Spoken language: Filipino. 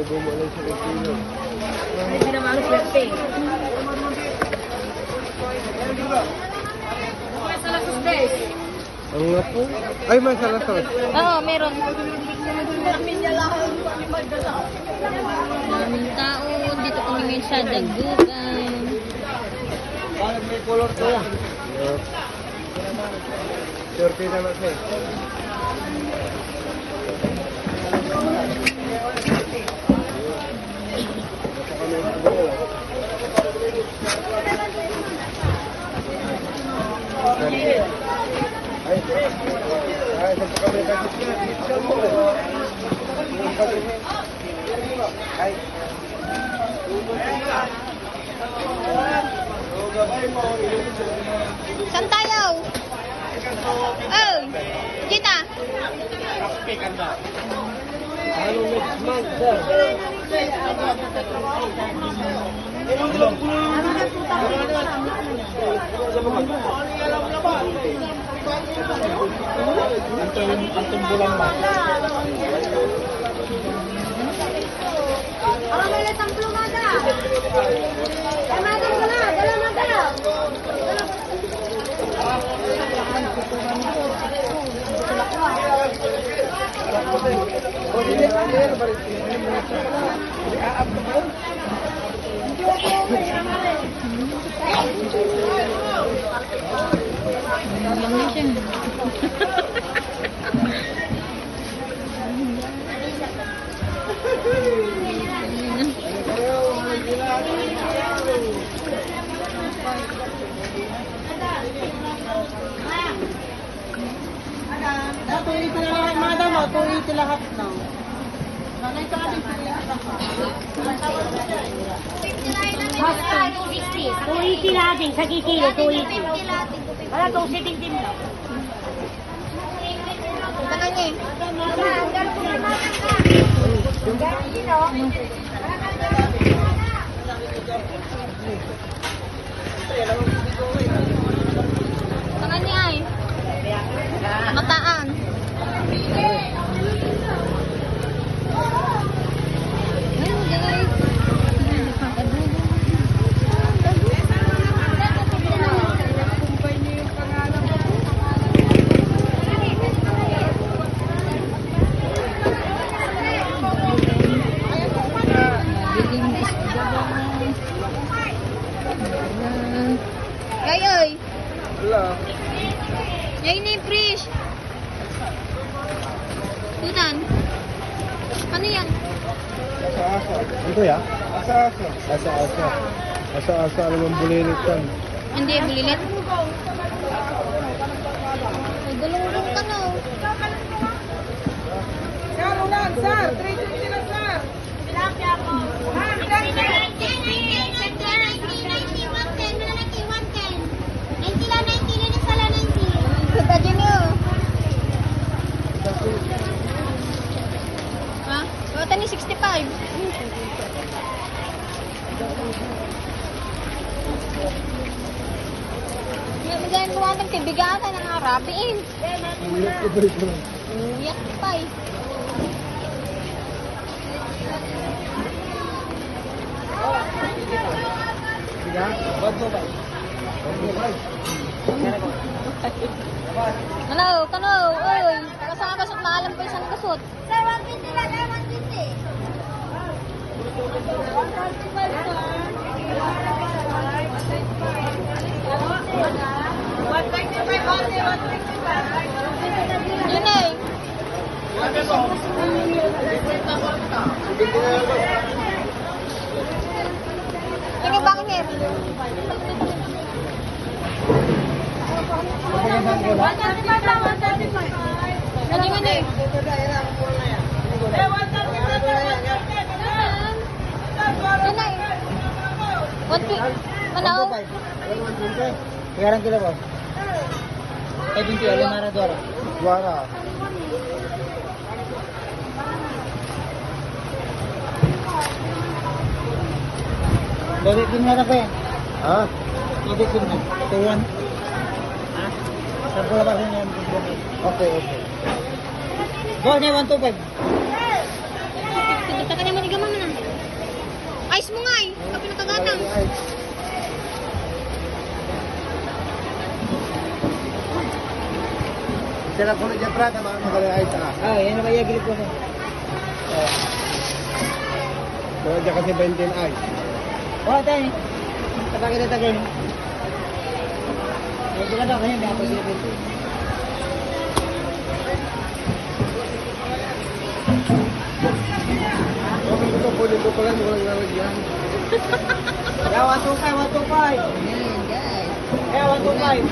bumalik sa kilo. Hindi na malos swerte. May salasos guys. Ang nga po. Ay, may salasos. Oo, meron. Maraming tao. Dito kami ngayon sa Dagupan. Bakit may color to yan? Swerte na lang siya. Saan tayo? Oh, kita. Ano next month, sir? Antong bulan ba? Orang may latang plumada. Damadang ka na, dalamang ka na. Tuloy sila lahat, madam. Tuloy sila lahat na. Nanay ka ating Tuloy sila ating sa kikilo, tuloy sila. Wala itong siting-tim lang. Tangan niya eh. Tangan niya eh. Mataan. Ayun guys. Ay. Wala. Yan ni Prish. Tutan. Ano yan? Asa-asa. Ito ya? Asa-asa. Asa-asa. Asa-asa naman bulilit yan. Hindi, bulilit. Ay, galunggong ka na. Sir, ulan, sir. 350 lang, sir. Tadi niyo. Ha? Bata ni 65. Yan, magaling ko ang tibigatan ng arapiin. Ulit ko ba ito? Uyak pa eh. Sige, bad mo ba? Kano, oy. Kasama kasot, maalam pa isang kasot. Sir, 150 lang, 150. Yun eh. Tingin ba kinir? Ano nga eh? Ano na eh? Manaw? Sekarang kilo ba? Kaya binti, alam na dora. Wala. Dari din na ba yan? Ha? Dari din na. Tuwan. Ha? Sa pula pa rin yan. Okay, okay. Go, na 125. Kita ka niya manigaman na. Ice mo nga eh. Kapi na kagatang. Sila ko na dyan, Prada, mga magaling ay saka. Ah, yan na kaya gilip ko. Kaya dyan kasi 20 ay. Wala tayo. Tatagay na tagay. Medyo ka daw, kanya may ako gilip ito. Ito po, dito pala, walang lalagyan. Kaya 125, 125. Ayan, guys. Kaya 125.